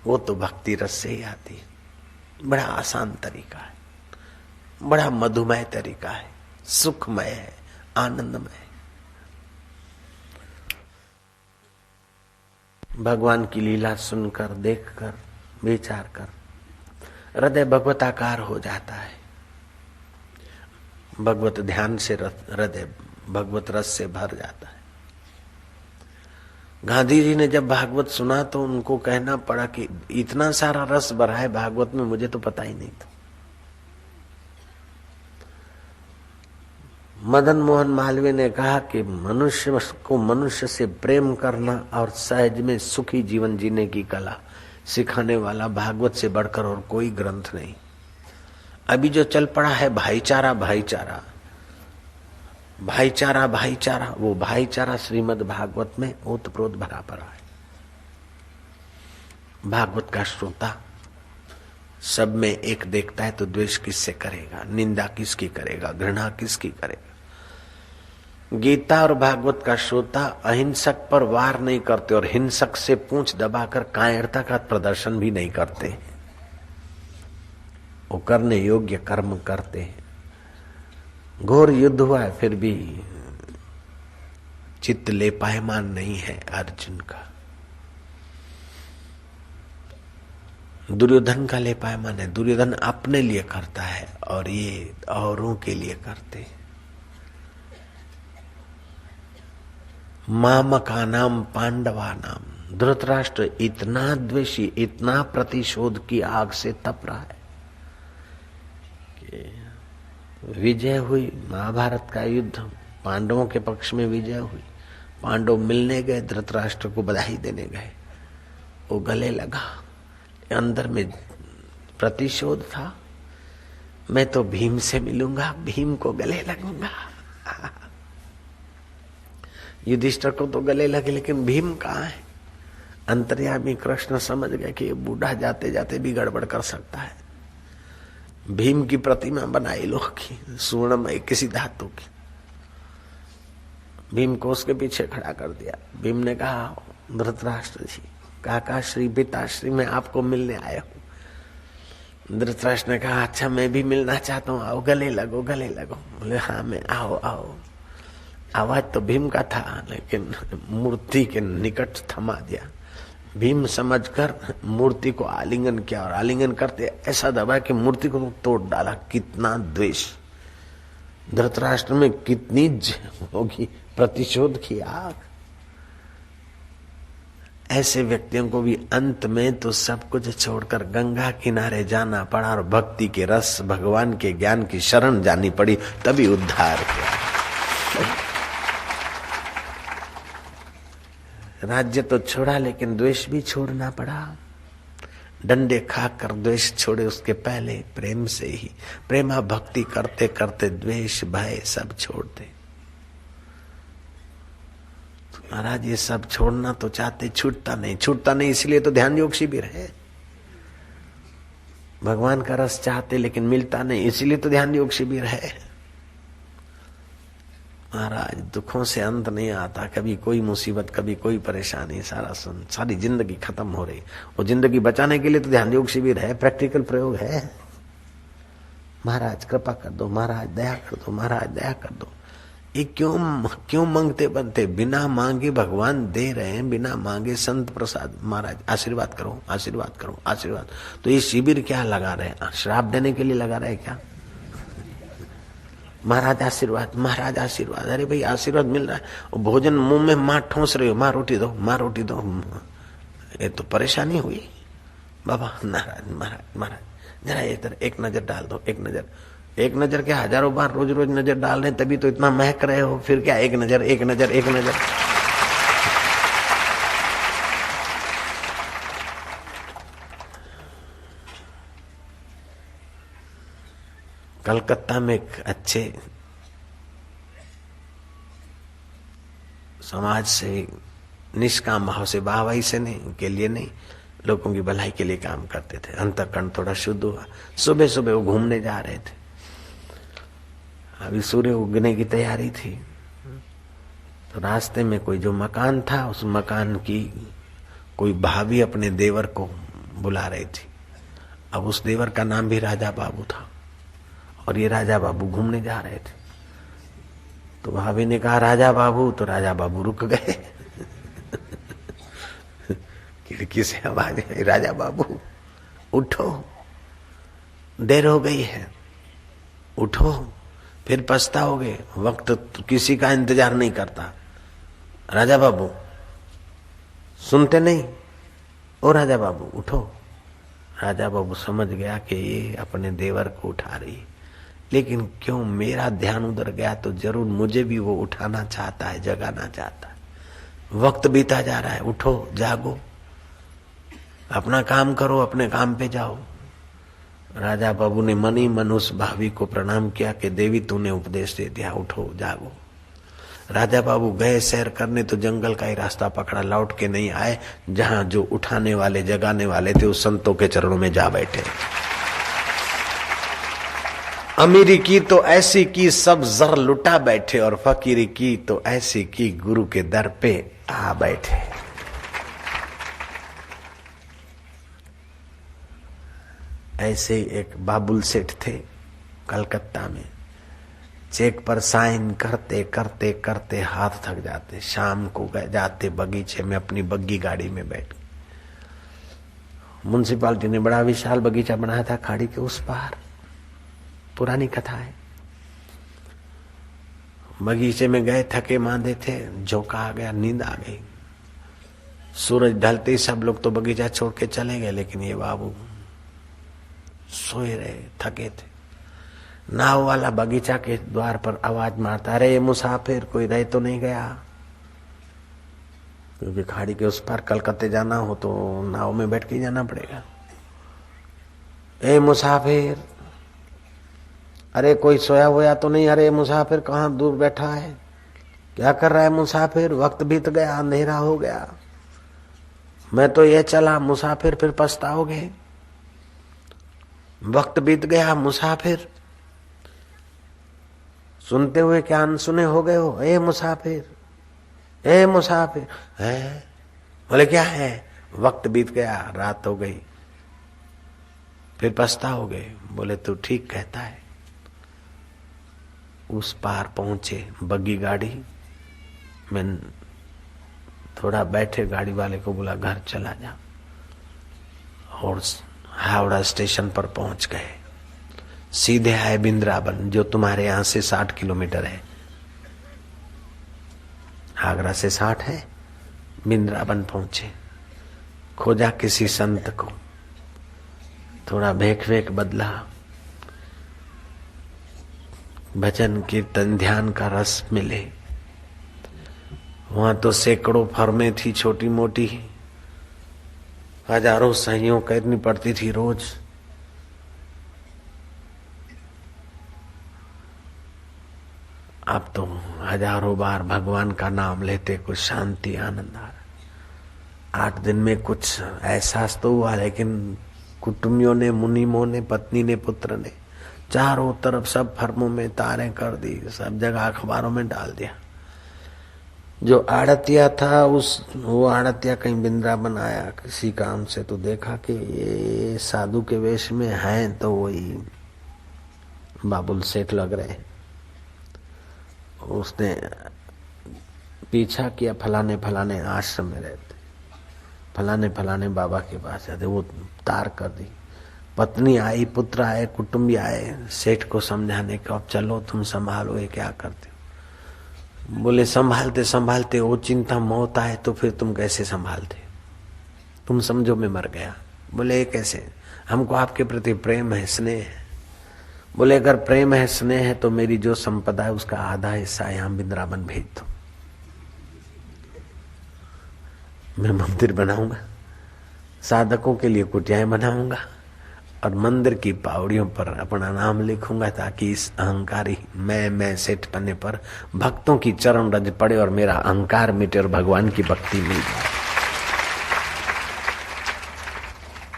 वो तो भक्ति रस से ही आती है। बड़ा आसान तरीका है, बड़ा मधुमय तरीका है, सुखमय है, आनंदमय। भगवान की लीला सुनकर, देखकर, विचार कर हृदय भगवताकार हो जाता है। भगवत ध्यान से हृदय भगवत रस से भर जाता है। गांधी जी ने जब भागवत सुना तो उनको कहना पड़ा कि इतना सारा रस भरा है भागवत में, मुझे तो पता ही नहीं था। मदन मोहन मालवीय ने कहा कि मनुष्य को मनुष्य से प्रेम करना और सहज में सुखी जीवन जीने की कला सिखाने वाला भागवत से बढ़कर और कोई ग्रंथ नहीं। अभी जो चल पड़ा है भाईचारा भाईचारा भाईचारा भाईचारा, वो भाईचारा श्रीमद् भागवत में ओतप्रोत भरा पड़ा है। भागवत का श्रोता सब में एक देखता है तो द्वेष किससे करेगा, निंदा किसकी करेगा, घृणा किसकी करेगा। गीता और भागवत का श्रोता अहिंसक पर वार नहीं करते और हिंसक से पूंछ दबाकर कायरता का प्रदर्शन भी नहीं करते। वो करने योग्य कर्म करते हैं। घोर युद्ध हुआ है फिर भी चित्त लेपायमान नहीं है अर्जुन का। दुर्योधन का लेपायमान है। दुर्योधन अपने लिए करता है और ये औरों के लिए करते हैं। मामका नाम पांडवा नाम। धृतराष्ट्र इतना द्वेषी, इतना प्रतिशोध की आग से तप रहा है कि विजय हुई। महाभारत का युद्ध, पांडवों के पक्ष में विजय हुई। पांडव मिलने गए, धृतराष्ट्र को बधाई देने गए, वो गले लगा। अंदर में प्रतिशोध था, मैं तो भीम से मिलूंगा, भीम को गले लगूंगा। युधिष्ठिर को तो गले लगे लेकिन भीम कहाँ है? अंतर्यामी कृष्ण समझ गए कि ये बूढ़ा जाते जाते भी गड़बड़ कर सकता है। भीम की प्रतिमा बनाई लोह की, स्वर्णमय किसी धातु की। भीम को उसके पीछे खड़ा कर दिया। भीम ने कहा, धृतराष्ट्र जी, काका श्री पिताश्री, मैं आपको मिलने आया हूँ। धृतराष्ट्र ने कहा, अच्छा मैं भी मिलना चाहता हूँ, आओ गले लगो, गले लगो। बोले हाँ मैं, आओ आओ। आवाज तो भीम का था लेकिन मूर्ति के निकट थमा दिया। भीम समझकर मूर्ति को आलिंगन किया और आलिंगन करते ऐसा दबा कि मूर्ति को तोड़ डाला। कितना द्वेष! धृतराष्ट्र में कितनी होगी प्रतिशोध की आग। ऐसे व्यक्तियों को भी अंत में तो सब कुछ छोड़कर गंगा किनारे जाना पड़ा और भक्ति के रस, भगवान के ज्ञान की शरण जानी पड़ी, तभी उद्धार किया। राज्य तो छोड़ा लेकिन द्वेष भी छोड़ना पड़ा। डंडे खाकर द्वेष छोड़े, उसके पहले प्रेम से ही, प्रेमा भक्ति करते करते द्वेष भय सब छोड़ते। महाराज ये सब छोड़ना तो चाहते, छूटता नहीं, इसलिए तो ध्यान योग शिविर है। भगवान का रस चाहते लेकिन मिलता नहीं, इसलिए तो ध्यान योग शिविर है। महाराज दुखों से अंत नहीं आता, कभी कोई मुसीबत, कभी कोई परेशानी, सारी जिंदगी खत्म हो रही। वो जिंदगी बचाने के लिए तो ध्यान योग शिविर है, प्रैक्टिकल प्रयोग है। महाराज कृपा कर दो, महाराज दया कर दो, महाराज दया कर दो। ये क्यों मांगते बनते? बिना मांगे भगवान दे रहे हैं, बिना मांगे संत प्रसाद। महाराज आशीर्वाद करो, आशीर्वाद करो, आशीर्वाद। तो ये शिविर क्या लगा रहे हैं? श्राप देने के लिए लगा रहे हैं क्या? महाराज आशीर्वाद, महाराज आशीर्वाद। अरे भाई आशीर्वाद मिल रहा है, और भोजन मुंह में मां ठोस रहे हो, मां रोटी दो, मां रोटी दो। ये तो परेशानी हुई बाबा। महाराज महाराज महाराज जरा इधर एक नजर डाल दो, एक नजर क्या, हजारों बार रोज रोज नजर डाल रहे, तभी तो इतना महक रहे हो। फिर क्या एक नजर, एक नजर, एक नजर। कलकत्ता में एक अच्छे समाज से, निष्काम भाव से, वाहवाही से नहीं, के लिए नहीं, लोगों की भलाई के लिए काम करते थे। अंतःकरण थोड़ा शुद्ध हुआ। सुबह सुबह वो घूमने जा रहे थे, अभी सूर्य उगने की तैयारी थी। तो रास्ते में कोई जो मकान था, उस मकान की कोई भाभी अपने देवर को बुला रही थी। अब उस देवर का नाम भी राजा बाबू था, और ये राजा बाबू घूमने जा रहे थे। तो भाभी ने कहा राजा बाबू, तो राजा बाबू रुक गए। खिड़की से आवाज आई, राजा बाबू उठो, देर हो गई है, उठो, फिर पछताओगे। वक्त तो किसी का इंतजार नहीं करता। राजा बाबू सुनते नहीं? ओ राजा बाबू उठो। राजा बाबू समझ गया कि ये अपने देवर को उठा रही, लेकिन क्यों मेरा ध्यान उधर गया तो जरूर मुझे भी वो उठाना चाहता है, जगाना चाहता है। वक्त बीता जा रहा है, उठो, जागो, अपना काम करो, अपने काम पे जाओ। राजा बाबू ने मन ही मन उस भाभी को प्रणाम किया कि देवी तूने उपदेश दे दिया, उठो जागो। राजा बाबू गए सैर करने, तो जंगल का ही रास्ता पकड़ा, लौट के नहीं आए। जहां जो उठाने वाले, जगाने वाले थे, उस संतों के चरणों में जा बैठे। अमीरी की तो ऐसी की सब जर लुटा बैठे, और फकीरी की तो ऐसी की गुरु के दर पे आ बैठे। ऐसे एक बाबुल सेठ थे कलकत्ता में। चेक पर साइन करते करते करते हाथ थक जाते। शाम को जाते बगीचे में अपनी बग्गी गाड़ी में बैठ। म्युनिसिपालिटी ने बड़ा विशाल बगीचा बनाया था खाड़ी के उस पार, पुरानी कथा है। बगीचे में गए, थके मांदे थे, झोंका आ गया, नींद आ गई। सूरज ढलते ही सब लोग तो बगीचा छोड़ के चले गए, लेकिन ये बाबू सोए रहे, थके थे। नाव वाला बगीचा के द्वार पर आवाज मारता, अरे मुसाफिर कोई रह तो नहीं गया? क्योंकि खाड़ी के उस पार कलकत्ते जाना हो तो नाव में बैठ के जाना पड़ेगा। ए मुसाफिर, अरे कोई सोया हुआ तो नहीं? अरे मुसाफिर कहाँ दूर बैठा है, क्या कर रहा है मुसाफिर? वक्त बीत गया, अंधेरा हो गया, मैं तो ये चला मुसाफिर, फिर पछताओगे। वक्त बीत गया मुसाफिर, सुनते हुए क्या अनसुने हो गए हो? ए मुसाफिर, ए मुसाफिर। है? बोले क्या है? वक्त बीत गया, रात हो गई, फिर पछताओगे। बोले तू ठीक कहता है। उस पार पहुंचे, बग्गी गाड़ी में थोड़ा बैठे, गाड़ी वाले को बोला घर चला जा, और हावड़ा स्टेशन पर पहुंच गए। सीधे आए बिंद्रावन, जो तुम्हारे यहां से 60 किलोमीटर है। आगरा से 60 है। बिंद्रावन पहुंचे, खोजा किसी संत को, थोड़ा भेक वेक बदला, भजन कीर्तन ध्यान का रस मिले। वहां तो सैकड़ों फर्में थी, छोटी मोटी, हजारों सहियों करनी पड़ती थी रोज। आप तो हजारों बार भगवान का नाम लेते, कुछ शांति आनंद आ रहा। 8 दिन में कुछ एहसास तो हुआ, लेकिन कुटुंबियों ने, मुनिमों ने, पत्नी ने, पुत्र ने चारों तरफ सब फर्मों में तारें कर दी, सब जगह अखबारों में डाल दिया। जो आड़तिया था वो आड़तिया कहीं वृंदावन आया किसी काम से, तो देखा कि ये साधु के वेश में हैं, तो वही बाबुल सेठ लग रहे। उसने पीछा किया, फलाने फलाने आश्रम में रहते, फलाने फलाने बाबा के पास जाते, वो तार कर दी। पत्नी आई, पुत्र आए, कुटुंबी आए सेठ को समझाने का, अब चलो तुम संभालो, ये क्या करते हो। बोले संभालते संभालते वो चिंता मौत आए तो फिर तुम कैसे संभालते, तुम समझो मैं मर गया। बोले ये कैसे, हमको आपके प्रति प्रेम है, स्नेह है। बोले अगर प्रेम है, स्नेह है, तो मेरी जो संपदा है उसका आधा हिस्सा यहाँ वृंदावन भेज दो, मैं मंदिर बनाऊंगा, साधकों के लिए कुटियाएं बनाऊंगा और मंदिर की पावड़ियों पर अपना नाम लिखूंगा, ताकि इस अहंकारी मैं सेठ पन्ने पर भक्तों की चरण रज पड़े और मेरा अहंकार मिटे और भगवान की भक्ति मिल जाए।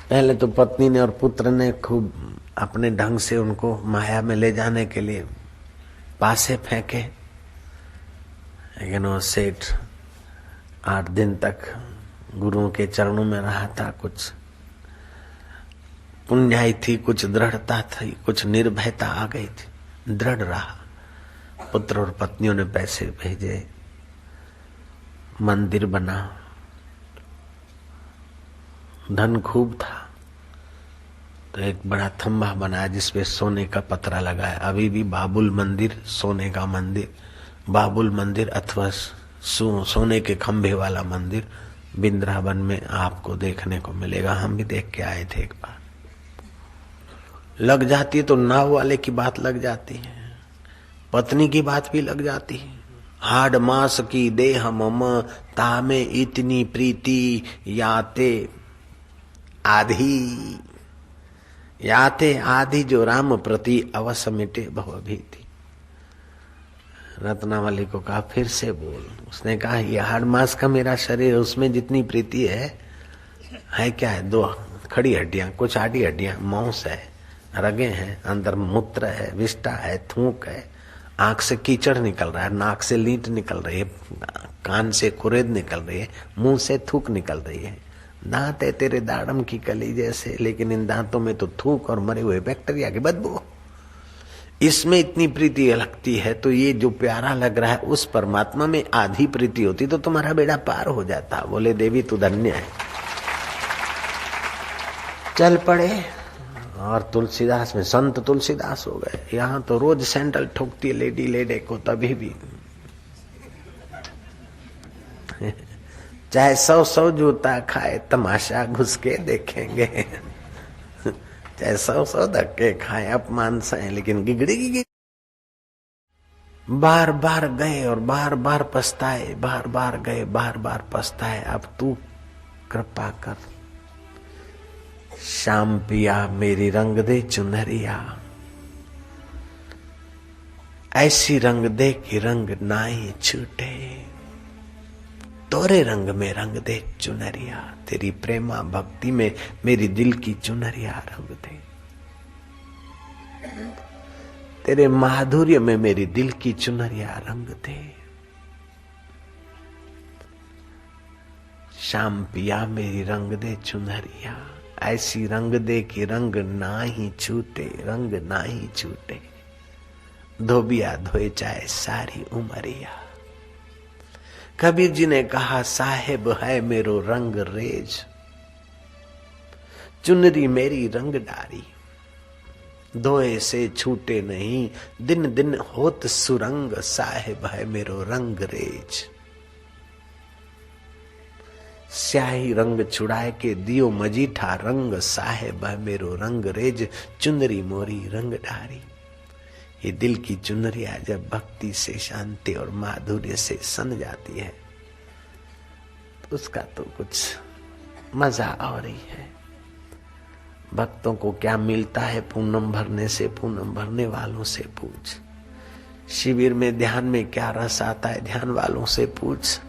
पहले तो पत्नी ने और पुत्र ने खूब अपने ढंग से उनको माया में ले जाने के लिए पासे फेंके, लेकिन वो सेठ 8 दिन तक गुरुओं के चरणों में रहा था। कुछ पुण्याई थी, कुछ दृढ़ता थी, कुछ निर्भयता आ गई थी, दृढ़ रहा। पुत्र और पत्नियों ने पैसे भेजे, मंदिर बना, धन खूब था, तो एक बड़ा थंबा बनाया जिसपे सोने का पतरा लगाया। अभी भी बाबुल मंदिर, सोने का मंदिर, बाबुल मंदिर अथवा सोने के खंभे वाला मंदिर वृंदावन में आपको देखने को मिलेगा। हम भी देख के आए थे एक बार। लग जाती है तो नाव वाले की बात लग जाती है, पत्नी की बात भी लग जाती है। हाड मास की देह मम तामे इतनी प्रीति याते आधी, याते आधी जो राम प्रति अवश्य मिटे भवभीति। रत्नावली को कहा फिर से बोल। उसने कहा ये हाड मास का मेरा शरीर, उसमें जितनी प्रीति है क्या है, 2 खड़ी हड्डियां, कुछ आड़ी हड्डियां, मांस है, रगे हैं, अंदर मूत्र है, विष्टा है, थूक है, आंख से कीचड़ निकल रहा है, नाक से लींट निकल रही है, कान से खुरेद निकल रही है, मुंह से थूक निकल रही है, दांत है तेरे दाड़म की कली जैसे, लेकिन इन दांतों में तो थूक और मरे हुए बैक्टीरिया की बदबू। इसमें इतनी प्रीति लगती है, तो ये जो प्यारा लग रहा है उस परमात्मा में आधी प्रीति होती तो तुम्हारा बेड़ा पार हो जाता। बोले देवी तू धन्य है। चल पड़े और तुलसीदास में संत तुलसीदास हो गए। यहाँ तो रोज सैंडल ठोकती है लेडी लेडे को, तभी भी चाहे 100 जूता खाए तमाशा घुस के देखेंगे, चाहे 100 धक्के खाए अपमान सहे, लेकिन गिगड़ी बार बार गए और बार बार पछताए, बार बार गए, बार बार पछताए। अब तू कृपा कर, शाम पिया मेरी रंग दे चुनरिया, ऐसी रंग दे कि रंग नाई छूटे, तोरे रंग में रंग दे चुनरिया, तेरी प्रेमा भक्ति में मेरी दिल की चुनरिया रंग दे, तेरे माधुर्य में मेरी दिल की चुनरिया रंग दे। शाम पिया मेरी रंग दे चुनरिया, ऐसी रंग दे कि रंग ना ही छूटे, रंग ना ही छूटे, धोबिया धोए चाहे सारी उमरिया। कबीर जी ने कहा साहेब है मेरो रंग रेज, चुनरी मेरी रंग डारी, धोए से छूटे नहीं, दिन दिन होत सुरंग, साहेब है मेरो रंग रेज। स्याही रंग छुड़ाए के दियो मजीठा रंग, साहेब है मेरो रंग रेज, चुनरी मोरी रंग डारी। ये दिल की चुनरिया जब भक्ति से, शांति और माधुर्य से सन जाती है तो उसका तो कुछ मजा और ही है। भक्तों को क्या मिलता है पूनम भरने से, पूनम भरने वालों से पूछ। शिविर में ध्यान में क्या रस आता है, ध्यान वालों से पूछ।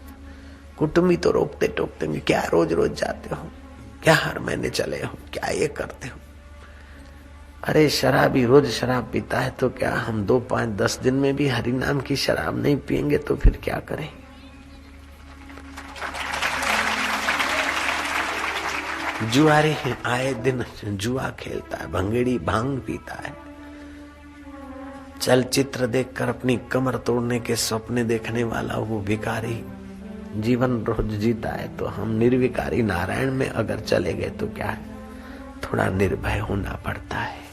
कुटुंबी तो रोकते टोकते, क्या रोज रोज जाते हो, क्या हर महीने चले हो, क्या ये करते हो। अरे शराबी रोज शराब पीता है तो क्या हम 2, 5, 10 दिन में भी हरि नाम की शराब नहीं पिएंगे तो फिर क्या करें। जुआरी आए दिन जुआ खेलता है, भंगेड़ी भांग पीता है, चलचित्र देखकर अपनी कमर तोड़ने के सपने देखने वाला वो भिखारी जीवन रोज जीता है। तो हम निर्विकारी नारायण में अगर चले गए तो क्या है, थोड़ा निर्भय होना पड़ता है।